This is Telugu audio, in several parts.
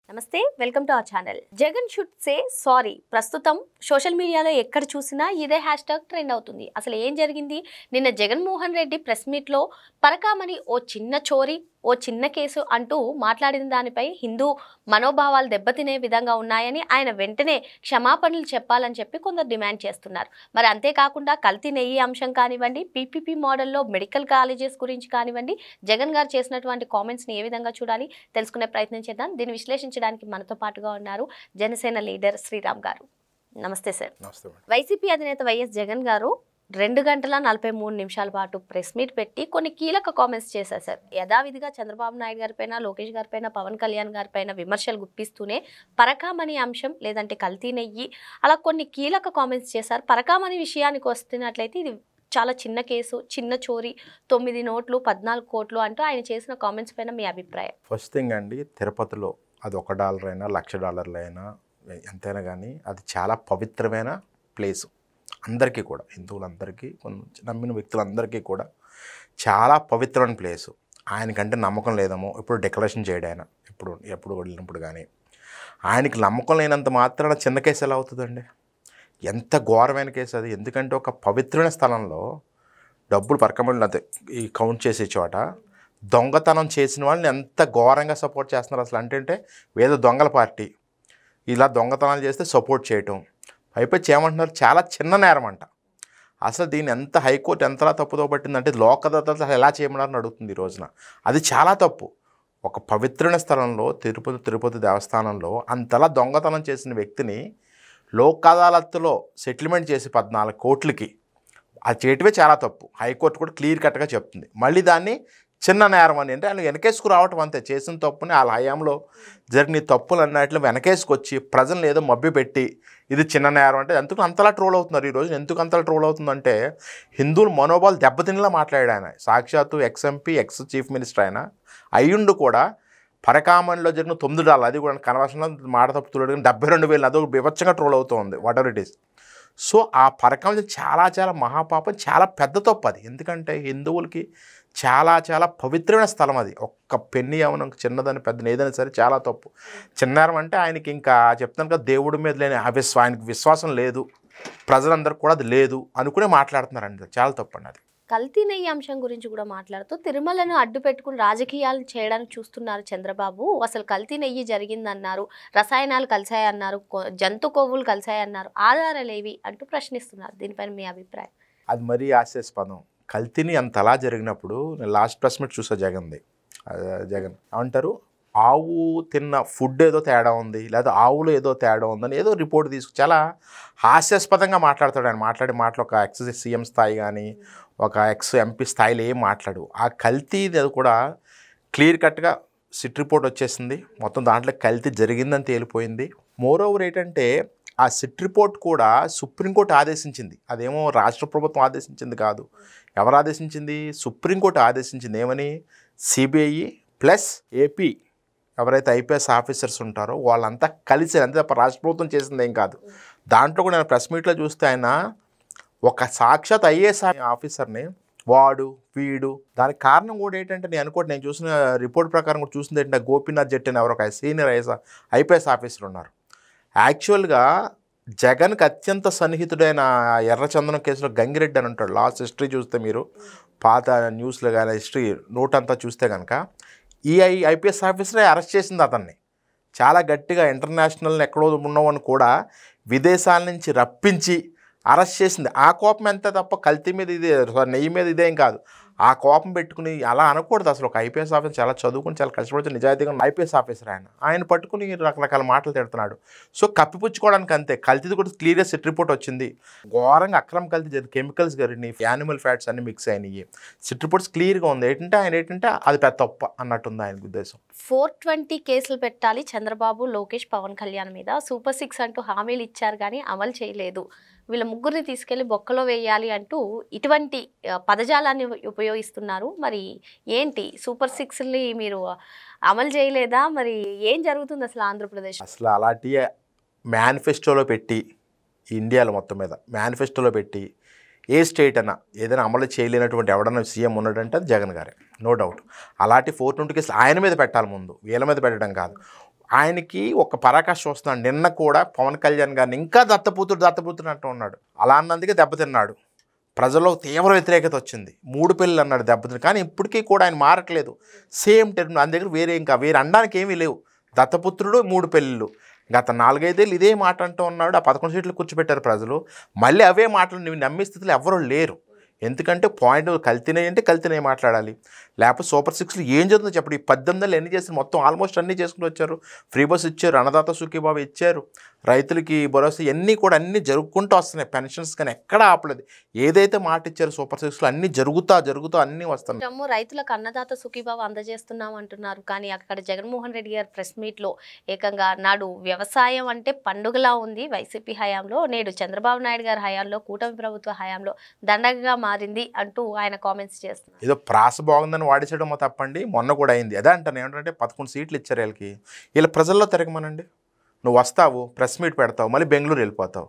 నమస్తే welcome to our channel. Jagan should say sorry. ప్రస్తుతం సోషల్ మీడియాలో ఎక్కడ చూసినా ఇదే హ్యాష్‌ట్యాగ్ ట్రెండ్ అవుతుంది. అసలు ఏం జరిగింది? నిన్న జగన్మోహన్ రెడ్డి ప్రెస్ మీట్లో పరకామణి ఓ చిన్న చోరీ, ఓ చిన్న కేసు అంటూ మాట్లాడిన దానిపై హిందూ మనోభావాలు దెబ్బతినే విధంగా ఉన్నాయని ఆయన వెంటనే క్షమాపణలు చెప్పాలని చెప్పి కొందరు డిమాండ్ చేస్తున్నారు. మరి అంతేకాకుండా కల్తీ నెయ్యి అంశం కానివ్వండి, పీపీపీ మోడల్లో మెడికల్ కాలేజెస్ గురించి కానివ్వండి, జగన్ గారు చేసినటువంటి కామెంట్స్ని ఏ విధంగా చూడాలి తెలుసుకునే ప్రయత్నం చేద్దాం. దీన్ని విశ్లేషించడానికి మనతో పాటుగా ఉన్నారు జనసేన లీడర్ శ్రీరామ్ గారు. నమస్తే సార్. వైసీపీ అధినేత వైఎస్ జగన్ గారు 2 గంటల 43 నిమిషాల పాటు ప్రెస్ మీట్ పెట్టి కొన్ని కీలక కామెంట్స్ చేశారు సార్. యథావిధిగా చంద్రబాబు నాయుడు గారిపైన, లోకేష్ గారిపైన, పవన్ కళ్యాణ్ గారిపైన విమర్శలు గుప్పిస్తూనే పరకామణి అంశం లేదంటే కల్తీ నెయ్యి అలా కొన్ని కీలక కామెంట్స్ చేశారు. పరకామణి విషయానికి వస్తున్నట్లయితే ఇది చాలా చిన్న కేసు, చిన్న చోరీ, 9 నోట్లు 14 కోట్లు అంటూ ఆయన చేసిన కామెంట్స్ పైన మీ అభిప్రాయం? ఫస్ట్ థింగ్ అండి, తిరుపతిలో అది $1 అయినా $1,00,000 అయినా ఎంతైనా కానీ అది చాలా పవిత్రమైన ప్లేసు. అందరికీ కూడా, హిందువులందరికీ, నమ్మిన వ్యక్తులందరికీ కూడా చాలా పవిత్రమైన ప్లేసు. ఆయనకంటే నమ్మకం లేదేమో ఇప్పుడు డిక్లరేషన్ చేయడం, ఆయన ఎప్పుడు వెళ్ళినప్పుడు కానీ ఆయనకి నమ్మకం లేనంత మాత్రాన చిన్న కేసు ఎలా అవుతుందండి? ఎంత ఘోరమైన కేసు అది. ఎందుకంటే ఒక పవిత్రమైన స్థలంలో డబ్బులు పరకమని ఈ కౌంట్ చేసే చోట దొంగతనం చేసిన వాళ్ళని ఎంత ఘోరంగా సపోర్ట్ చేస్తున్నారు అసలు. అంటే ఏదో దొంగల పార్టీ ఇలా దొంగతనాలు చేస్తే సపోర్ట్ చేయటం, పైపచ్చి ఏమంటున్నారు, చాలా చిన్న నేరం అంట. అసలు దీన్ని ఎంత హైకోర్టు ఎంతలా తప్పుదో పట్టిందంటే లోకదత్త ఎలా చేయమన్నారని అడుగుతుంది ఈ రోజున. అది చాలా తప్పు. ఒక పవిత్రమైన స్థలంలో తిరుపతి దేవస్థానంలో అంతలా దొంగతనం చేసిన వ్యక్తిని లోక్ అదాలత్లో సెటిల్మెంట్ చేసి 14 కోట్లకి అది చేయటమే చాలా తప్పు. హైకోర్టు కూడా క్లియర్ కట్గా చెప్తుంది. మళ్ళీ దాన్ని చిన్న నేరం అని, అంటే ఆయన వెనకేసుకు రావటం అంతే. చేసిన తప్పుని వాళ్ళ హయాంలో జరిగిన తప్పులు అన్నట్లు వెనకేసుకొచ్చి ప్రజలను ఏదో మభ్యపెట్టి ఇది చిన్న నేరం అంటే ఎందుకు అంతలా ట్రోల్ అవుతున్నారు ఈ రోజు. ఎందుకు అంతలా ట్రోల్ అవుతుందంటే హిందువుల మనోభావాలు దెబ్బతినేలా మాట్లాడాడు ఆయన. సాక్షాత్తు ఎక్స్-ఎంపీ, ఎక్స్-చీఫ్ మినిస్టర్ ఆయన అయ్యుండు కూడా పరకామణిలో జరిగిన $9, అది కూడా కన్వర్షన్లో మాట తప్పు తులడు, 72,000 అదొక బీభత్సంగా ట్రోల్ అవుతుంది what ever it is. So ఆ పరకామణి చాలా మహాపాపం, చాలా పెద్ద తప్పు అది. ఎందుకంటే హిందువులకి చాలా పవిత్రమైన స్థలం అది. ఒక్క పెన్ని ఏమన్నా చిన్నదని పెద్దని ఏదైనా సరే చాలా తప్పు. చిన్నారం అంటే ఆయనకి ఇంకా చెప్తాను కదా, దేవుడి మీద లేని ఆయనకి విశ్వాసం లేదు, ప్రజలందరికీ కూడా అది లేదు అనుకునే మాట్లాడుతున్నారండి. చాలా తప్పు అండి అది. కల్తీ నెయ్యి అంశం గురించి కూడా మాట్లాడుతూ తిరుమలను అడ్డు పెట్టుకుని రాజకీయాలు చేయడానికి చూస్తున్నారు చంద్రబాబు. అసలు కల్తీ నెయ్యి జరిగిందన్నారు, రసాయనాలు కలిసాయన్నారు, జంతు కొవ్వులు కలిసాయన్నారు, ఆధారాలేవి అంటూ ప్రశ్నిస్తున్నారు. దీనిపైన మీ అభిప్రాయం? అది మరీ హాస్యాస్పదం. కల్తీని అంతలా జరిగినప్పుడు నేను లాస్ట్ ప్రెస్ మీట్ చూసా జగన్ ఏమంటారు, ఆవు తిన్న ఫుడ్ ఏదో తేడా ఉంది, లేదా ఆవులో ఏదో తేడా ఉందని ఏదో రిపోర్ట్ చాలా హాస్యాస్పదంగా మాట్లాడతాడు ఆయన. మాటలు ఒక ఎక్స్ సీఎం స్థాయి కానీ ఒక ఎక్స్ ఎంపీ స్థాయిలో ఏం మాట్లాడు. ఆ కల్తీది అది కూడా క్లియర్ కట్గా సిట్ రిపోర్ట్ వచ్చేసింది. మొత్తం దాంట్లో కల్తీ జరిగిందని తేలిపోయింది. మోరోవర్ ఏంటంటే ఆ సిట్ రిపోర్ట్ కూడా సుప్రీంకోర్టు ఆదేశించింది. అదేమో రాష్ట్ర ప్రభుత్వం ఆదేశించింది కాదు. ఎవరు ఆదేశించింది? సుప్రీంకోర్టు ఆదేశించింది. ఏమని? సిబిఐ ప్లస్ ఏపీ ఎవరైతే ఐపీఎస్ ఆఫీసర్స్ ఉంటారో వాళ్ళంతా కలిసి, అంతే తప్ప రాష్ట్ర ప్రభుత్వం చేసింది ఏం కాదు. దాంట్లో కూడా నేను ప్రెస్ మీట్లో చూస్తే ఆయన ఒక సాక్షాత్ ఐఏఎస్ ఆఫీసర్ని వీడు దానికి కారణం కూడా ఏంటంటే నేను చూసిన రిపోర్ట్ ప్రకారం కూడా చూసింది ఏంటంటే గోపీనాథ్ జెట్టి అని ఎవరో ఒక సీనియర్ ఐపీఎస్ ఆఫీసర్ ఉన్నారు. యాక్చువల్గా జగన్కి అత్యంత సన్నిహితుడైన ఎర్రచందనం కేసులో గంగిరెడ్డి అని ఉంటాడు. లాస్ట్ హిస్టరీ చూస్తే మీరు పాత న్యూస్లో కానీ హిస్టరీ నోట్ అంతా చూస్తే కనుక ఈ ఐపీఎస్ ఆఫీసరే అరెస్ట్ చేసింది అతన్ని. చాలా గట్టిగా ఇంటర్నేషనల్ ఎక్కడో ఉన్నవని కూడా విదేశాల నుంచి రప్పించి అరెస్ట్ చేసింది. ఆ కోపం ఎంత తప్ప కల్తీ మీద ఇదే, నెయ్యి మీద ఇదేం కాదు. ఆ కోపం పెట్టుకుని అలా అనకూడదు అసలు. ఒక ఐపీఎస్ ఆఫీసర్ చాలా చదువుకుని చాలా కష్టపడి నిజాయితీగా ఐపీఎస్ ఆఫీసర్ ఆయన పట్టుకుని రకరకాల మాటలు తిడుతున్నాడు. సో కప్పిపుచ్చుకోవడానికి అంతే. కల్తీది కూడా క్లియర్గా సిట్ రిపోర్ట్ వచ్చింది. ఘోరంగా అక్రమ కల్తీ జరిగింది, కెమికల్స్ జరిగినాయి, యానిమల్ ఫ్యాట్స్ అన్ని మిక్స్ అయినాయి. సిట్ రిపోర్ట్స్ క్లియర్గా ఉంది. ఏంటంటే అది పెద్ద తప్ప అన్నట్టుంది ఆయన ఉద్దేశం. 420 కేసులు పెట్టాలి చంద్రబాబు, లోకేష్, పవన్ కళ్యాణ్ మీద. సూపర్ 6 అంటూ హామీలు ఇచ్చారు కానీ అమలు చేయలేదు. వీళ్ళ ముగ్గురిని తీసుకెళ్లి బొక్కలో వేయాలి అంటూ ఇటువంటి పదజాలాన్ని ఉపయోగిస్తున్నారు. మరి ఏంటి సూపర్ 6ని మీరు అమలు చేయలేదా? మరి ఏం జరుగుతుంది అసలు ఆంధ్రప్రదేశ్? అసలు అలాంటి మేనిఫెస్టోలో పెట్టి ఇండియాలో మొత్తం మీద మేనిఫెస్టోలో పెట్టి ఏ స్టేట్ అన్నా ఏదైనా అమలు చేయలేనటువంటి ఎవడన్నా సీఎం ఉన్నాడంటే అది జగన్ గారే, నో డౌట్. అలాంటి 420 కేసులు ఆయన మీద పెట్టాలి ముందు, వీళ్ళ మీద పెట్టడం కాదు. ఆయనకి ఒక పరాకాష్ఠ వస్తున్నాడు. నిన్న కూడా పవన్ కళ్యాణ్ గారిని ఇంకా దత్తపుత్రుడు అంటూ ఉన్నాడు. అలా అన్నందుకే దెబ్బతిన్నాడు. ప్రజల్లో తీవ్ర వ్యతిరేకత వచ్చింది. 3 పెళ్ళి అన్నాడు దెబ్బతిని. కానీ ఇప్పటికీ కూడా ఆయన మారట్లేదు. సేమ్ టర్మ్ ఆయన దగ్గర వేరే అనడానికి ఏమీ లేవు. దత్తపుత్రుడు 3 పెళ్ళిళ్ళు. గత 4-5 ఏళ్ళు ఇదే మాట అంటూ ఉన్నాడు. ఆ 11 సీట్లు కూర్చోబెట్టారు ప్రజలు. మళ్ళీ అవే మాటలు నువ్వు నమ్మే స్థితిలో ఎవరూ లేరు. ఎందుకంటే పాయింట్ కల్తీనాయి అంటే కల్తీనాయి మాట్లాడాలి. లేకపోతే సూపర్ 6లో ఏం జరుగుతుందో చెప్పండి. ఈ 18 ఎన్ని చేసి మొత్తం ఆల్మోస్ట్ అన్నీ చేసుకుని వచ్చారు. ఫ్రీ బస్ ఇచ్చారు, అన్నదాత సుఖీబాబు ఇచ్చారు, రైతులకి భరోసా ఇవన్నీ కూడా అన్నీ జరుగుకుంటూ వస్తున్నాయి. పెన్షన్స్ కానీ ఎక్కడ ఆపలేదు. ఏదైతే మాట ఇచ్చారు సూపర్ 6లో అన్నీ జరుగుతూ అన్నీ వస్తున్నాయి. రైతులకు అన్నదాత సుఖీబాబు అందజేస్తున్నాం అంటున్నారు. కానీ అక్కడ జగన్మోహన్ రెడ్డి గారు ప్రెస్ మీట్లో ఏకంగా నాడు వ్యవసాయం అంటే పండుగలా ఉంది వైసీపీ హయాంలో, నేడు చంద్రబాబు నాయుడు గారి హయాంలో, కూటమి ప్రభుత్వ హయాంలో దండగగా మారింది అంటూ ఆయన కామెంట్స్ చేస్తున్నారు. ఏదో ప్రాస బాగుందని వాడేసేయడం తప్పండి. మొన్న కూడా అయింది. అదే అంటాను ఏంటంటే 11 సీట్లు ఇచ్చారు వీళ్ళకి. వీళ్ళ ప్రజల్లో తిరగమనండి. నువ్వు వస్తావు, ప్రెస్ మీట్ పెడతావు, మళ్ళీ బెంగళూరు వెళ్ళిపోతావు.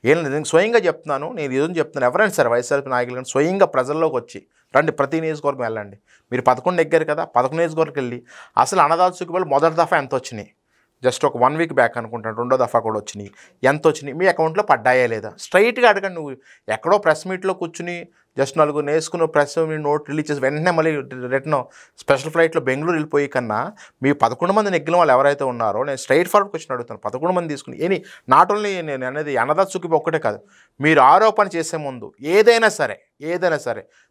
నేను స్వయంగా చెప్తున్నాను, నేను ఏదో చెప్తున్నాను. ఎవరైనా సరే వైఎస్ఆర్పీ నాయకులు కానీ స్వయంగా ప్రజల్లోకి వచ్చి రండి, ప్రతి నియోజకవర్గం వెళ్ళండి. మీరు 11 ఎగ్గారు కదా, 11 నియోజకవర్గం వెళ్ళి అసలు అన్నదాత సుఖీబాబు మొదటి దఫా ఎంత వచ్చినాయి, జస్ట్ ఒక 1 వీక్ బ్యాక్ అనుకుంటాను, రెండో దఫా కూడా వచ్చినాయి, ఎంత వచ్చినాయి, మీ అకౌంట్లో పడ్డాయా లేదా స్ట్రైట్గా అడగండి. నువ్వు ఎక్కడో ప్రెస్ మీట్లో కూర్చుని జస్ట్ 4 నేసుకుని ప్రెస్ నోట్ రిలీజ్ చేసి వెంటనే మళ్ళీ రిటర్న్ స్పెషల్ ఫ్లైట్లో బెంగళూరు వెళ్ళిపోయి కన్నా మీ 11 మంది నెగ్గిన వాళ్ళు ఎవరైతే ఉన్నారో నేను స్ట్రైట్ ఫార్వర్డ్ క్వశ్చన్ అడుగుతాను. 11 మంది తీసుకుని నాట్ ఓన్లీ నేను అనేది అన్నదాత సుఖీబాబు ఒక్కటే కాదు, మీరు ఆరోపణ చేసే ముందు ఏదైనా సరే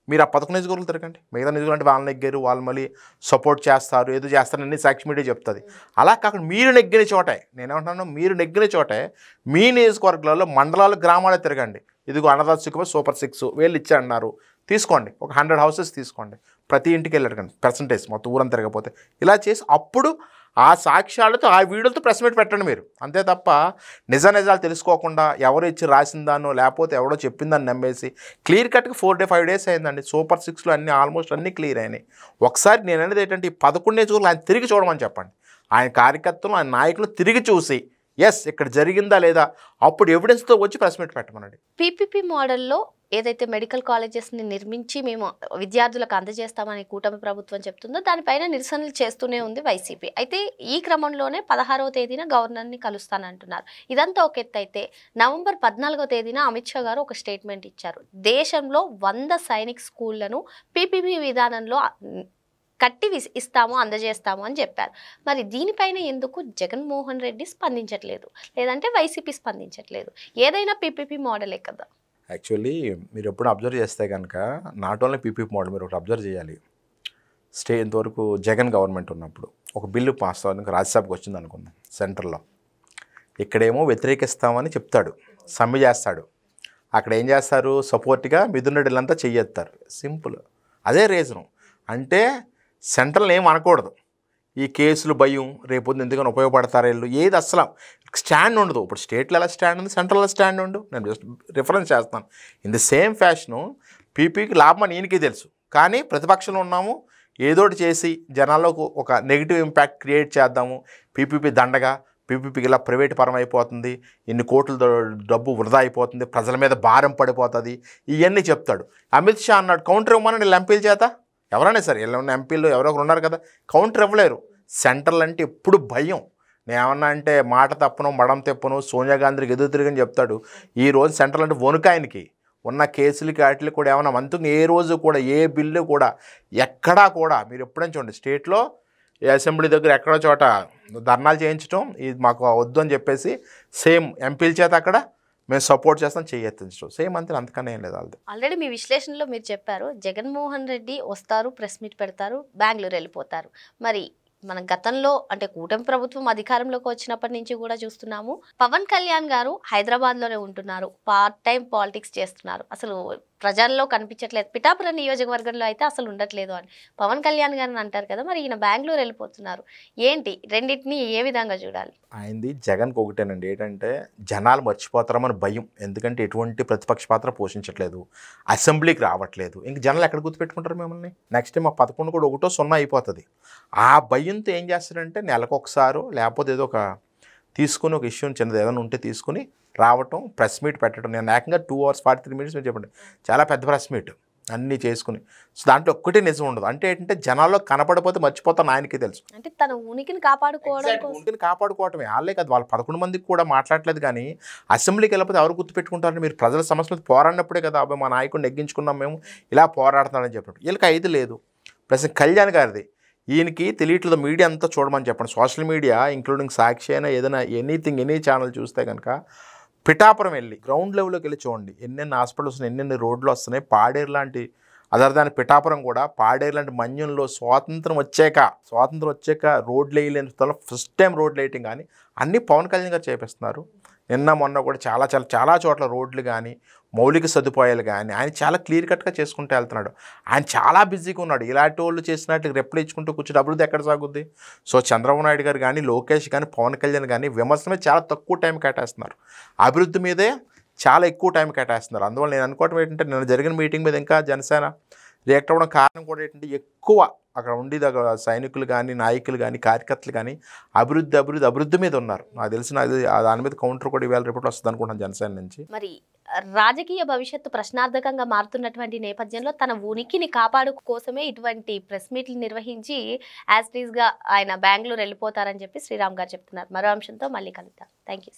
మీరు ఆ 11 నియోజకవర్గాలు తిరగండి. మిగతా నియోజకవర్గం అంటే వాళ్ళని నెగ్గారు, వాళ్ళు మళ్ళీ సపోర్ట్ చేస్తారు, ఏదో చేస్తారు అన్ని సాక్షి మీడియా చెప్తుంది. అలా కాకుండా మీరు నెగ్గిన చోటే, నేనేమంటున్నాను, మీరు నెగ్గిన చోటే మీ నియోజకవర్గాల్లో మండలాలు గ్రామాలు తిరగండి. ఇదిగో అన్నదాత సుఖీబాబు సూపర్ 6 వీళ్ళు ఇచ్చారన్నారు, తీసుకోండి. ఒక 100 హౌసెస్ తీసుకోండి, ప్రతి ఇంటికి వెళ్ళకండి పర్సంటేజ్ మొత్తం ఊరంతా తిరగకపోతే. ఇలా చేసి అప్పుడు ఆ సాక్ష్యాలతో ఆ వీడియోలతో ప్రెస్ మీట్ పెట్టండి మీరు. అంతే తప్ప నిజాలు తెలుసుకోకుండా ఎవరు ఇచ్చి రాసిందానో లేకపోతే ఎవడో చెప్పిందని నమ్మేసి క్లియర్ కట్గా 4-5 డేస్ అయిందండి. సూపర్ 6లో అన్నీ ఆల్మోస్ట్ అన్నీ క్లియర్ అయినాయి. ఒకసారి నేను అనేది ఏంటంటే ఈ 11 నియోజకవర్గాలు ఆయన తిరిగి చూడమని చెప్పండి. ఆయన కార్యకర్తలు ఆయన నాయకులు తిరిగి చూసి ఎస్ ఇక్కడ జరిగిందా లేదా అప్పుడు ఎవిడెన్స్తో వచ్చి ప్రెస్ మీట్ పెట్టమనండి. పీపీపీ మోడల్లో ఏదైతే మెడికల్ కాలేజెస్ని నిర్మించి మేము విద్యార్థులకు అందజేస్తామని కూటమి ప్రభుత్వం చెప్తుందో దానిపైన నిరసనలు చేస్తూనే ఉంది వైసీపీ. అయితే ఈ క్రమంలోనే 16వ తేదీన గవర్నర్ని కలుస్తానంటున్నారు. ఇదంతా ఒక ఎత్తు అయితే నవంబర్ 14వ తేదీన అమిత్ షా గారు ఒక స్టేట్మెంట్ ఇచ్చారు. దేశంలో 100 సైనిక్ స్కూళ్లను పీపీపీ విధానంలో కట్టి ఇస్తాము, అందజేస్తాము అని చెప్పారు. మరి దీనిపైన ఎందుకు జగన్మోహన్ రెడ్డి స్పందించట్లేదు, లేదంటే వైసీపీ స్పందించట్లేదు? ఏదైనా పీపీపీ మోడలే కదా. యాక్చువల్లీ మీరు ఎప్పుడు అబ్జర్వ్ చేస్తే కనుక నాట్ ఓన్లీ పీపీపీ మోడల్ మీరు ఒకటి అబ్జర్వ్ చేయాలి. ఇంతవరకు జగన్ గవర్నమెంట్ ఉన్నప్పుడు ఒక బిల్లు పాస్ అవ్వడానికి రాజ్యసభకు వచ్చింది అనుకుందాం సెంట్రల్లో. ఇక్కడేమో వ్యతిరేకిస్తామని చెప్తాడు, సమ్మె చేస్తాడు. అక్కడ ఏం చేస్తారు, సపోర్ట్గా మిథున్ రెడ్డిలంతా చెయ్యేస్తారు. సింపుల్. అదే రీజను. అంటే సెంట్రల్ ఏం అనకూడదు. ఈ కేసులు భయం, రేపు ఎందుకని ఉపయోగపడతారు వీళ్ళు, ఏది అసలు స్టాండ్ ఉండదు. ఇప్పుడు స్టేట్లో ఎలా స్టాండ్ ఉంది, సెంట్రల్లో స్టాండ్ ఉండు. నేను జస్ట్ రిఫరెన్స్ చేస్తాను. ఇన్ ది సేమ్ ఫ్యాషను పీపీకి లాభం అని ఈయనకి తెలుసు. కానీ ప్రతిపక్షంలో ఉన్నాము, ఏదోటి చేసి జనాల్లో ఒక నెగిటివ్ ఇంపాక్ట్ క్రియేట్ చేద్దాము, పీపీపీ దండగా, పీపీపీకి ఇలా ప్రైవేట్ పరం అయిపోతుంది, ఇన్ని కోట్ల డబ్బు వృధా అయిపోతుంది, ప్రజల మీద భారం పడిపోతుంది, ఇవన్నీ చెప్తాడు. అమిత్ షా అన్నాడు కౌంటర్ ఇవ్వమని వీళ్ళ ఎంపీల చేత. ఎవరైనా సరే ఇలా ఉన్న ఎంపీలు ఎవరో ఒకరు ఉన్నారు కదా, కౌంటర్ ఇవ్వలేరు. సెంట్రల్ అంటే ఎప్పుడు భయం. నేనేమన్నా అంటే మాట తప్పను, మడం తెప్పను, సోనియా గాంధీకి ఎదురు తిరిగని చెప్తాడు. ఈ రోజు సెంట్రల్ అంటే వణుకాయనికి ఉన్న కేసులకి వాటికి కూడా ఏమన్నా మంతుకు ఏ రోజు కూడా ఏ బిల్లు కూడా ఎక్కడా కూడా మీరు ఎప్పుడైనా చూడండి స్టేట్లో అసెంబ్లీ దగ్గర ఎక్కడో చోట ధర్నాలు చేయించడం, ఇది మాకు వద్దు అని చెప్పేసి సేమ్ ఎంపీల చేత అక్కడ మేము సపోర్ట్ చేస్తాం, చేయొచ్చు. సేమ్ అంతే, అంతకన్నా ఏం లేదు. వాళ్ళది ఆల్రెడీ మీ విశ్లేషణలో మీరు చెప్పారు జగన్మోహన్ రెడ్డి వస్తారు, ప్రెస్ మీట్ పెడతారు, బెంగళూరు వెళ్ళిపోతారు. మరి మన గతంలో అంటే కూటమి ప్రభుత్వం అధికారంలోకి వచ్చినప్పటి నుంచి కూడా చూస్తున్నాము, పవన్ కళ్యాణ్ గారు హైదరాబాద్లోనే ఉంటున్నారు, పార్ట్ టైం పాలిటిక్స్ చేస్తున్నారు, అసలు ప్రజల్లో కనిపించట్లేదు. పిఠాపురం నియోజకవర్గంలో అయితే అసలు ఉండట్లేదు అని పవన్ కళ్యాణ్ గారిని అంటారు కదా. మరి ఈయన బెంగళూరు వెళ్ళిపోతున్నారు, ఏంటి రెండింటిని ఏ విధంగా చూడాలి? ఆయనది జగన్కి ఒకటేనండి, ఏంటంటే జనాలు మర్చిపోతారమని భయం. ఎందుకంటే ఎటువంటి ప్రతిపక్ష పాత్ర పోషించట్లేదు, అసెంబ్లీకి రావట్లేదు, ఇంక జనాలు ఎక్కడ గుర్తుపెట్టుకుంటారు మిమ్మల్ని? నెక్స్ట్ టైం ఆ 11 కూడా 1-0 అయిపోతుంది. ఆ భయంతో ఏం చేస్తారంటే నెలకొకసారో లేకపోతే ఏదో ఒక తీసుకుని ఒక ఇష్యూని చిన్నది ఏదైనా ఉంటే తీసుకుని రావటం, ప్రెస్ మీట్ పెట్టడం. నేను ఏకంగా 2 hours 43 minutes మీరు చెప్పండి, చాలా పెద్ద ప్రెస్ మీట్. అన్నీ చేసుకుని. సో దాంట్లో ఒక్కటే నిజం ఉండదు. అంటే ఏంటంటే జనాల్లో కనపడిపోతే మర్చిపోతాను ఆయనకే తెలుసు. అంటే తన ఉనికిని కాపాడుకోవడం కోసం ఉంటిని కాపాడుకోవటమే. వాళ్ళే కాదు, వాళ్ళు 11 మందికి కూడా మాట్లాడలేదు కానీ అసెంబ్లీకి వెళ్ళిపోతే ఎవరు గుర్తుపెట్టుకుంటారని, మీరు ప్రజల సమస్య మీద పోరాడినప్పుడే కదా అబ్బాయి మా నాయకుడిని నెగ్గించుకున్నాం మేము ఇలా పోరాడుతున్నామని చెప్పినప్పుడు. వీళ్ళకి 5 లేదు. ప్లస్ కళ్యాణ్ గారిది ఈయనకి తెలియట్లేదు. మీడియా అంతా చూడమని చెప్పండి. సోషల్ మీడియా ఇంక్లూడింగ్ సాక్షి అయినా ఏదైనా ఎనీ ఛానల్ చూస్తే కనుక పిఠాపురం వెళ్ళి గ్రౌండ్ లెవెల్లోకి వెళ్ళి చూడండి. ఎన్నెన్ని హాస్పిటల్స్ ఉన్నాయి, ఎన్నెన్ని రోడ్లు వస్తున్నాయి. పాడేరు లాంటి అదర్ దాని పిఠాపురం కూడా పాడేరు లాంటి మన్యంలో స్వాతంత్రం వచ్చాక రోడ్లు వేయలేని స్థలం ఫస్ట్ టైం రోడ్లు వేయటం కానీ అన్నీ పవన్ కళ్యాణ్ గారు చేపిస్తున్నారు. నిన్న మొన్న కూడా చాలా చోట్ల రోడ్లు కానీ మౌలిక సదుపాయాలు కానీ ఆయన చాలా క్లియర్ కట్గా చేసుకుంటూ వెళ్తున్నాడు. ఆయన చాలా బిజీగా ఉన్నాడు. ఇలాంటి వాళ్ళు చేసినట్టు రెప్లు ఇచ్చుకుంటూ కూర్చుని అభివృద్ధి ఎక్కడ సాగుద్ది? సో చంద్రబాబు నాయుడు గారు కానీ లోకేష్ కానీ పవన్ కళ్యాణ్ కానీ విమర్శల మీద చాలా తక్కువ టైం కేటాయిస్తున్నారు, అభివృద్ధి మీదే చాలా ఎక్కువ టైం కేటాయిస్తున్నారు. అందువల్ల నేను అనుకోవటం ఏంటంటే నిన్న జరిగిన మీటింగ్ మీద ఇంకా జనసేన రియాక్ట్ అవ్వడం కారణం కూడా ఏంటంటే ఎక్కువ అక్కడ ఉండేది సైనికులు కానీ నాయకులు కానీ కార్యకర్తలు కానీ అభివృద్ధి మీద ఉన్నారు. నాకు తెలిసిన దాని మీద కౌంటర్ కూడా ఇవాళ రిపోర్ట్ వస్తుంది అనుకుంటున్నాను జనసేన నుంచి. మరి రాజకీయ భవిష్యత్తు ప్రశ్నార్థకంగా మారుతున్నటువంటి నేపథ్యంలో తన ఉనికిని కాపాడు కోసమే ఇటువంటి ప్రెస్ మీట్లు నిర్వహించి యాజ్ టీజ్ గా ఆయన బెంగళూరు వెళ్ళిపోతారని చెప్పి శ్రీరామ్ గారు చెప్తున్నారు. మరో అంశంతో మళ్ళీ కలుద్దాం. Thank you.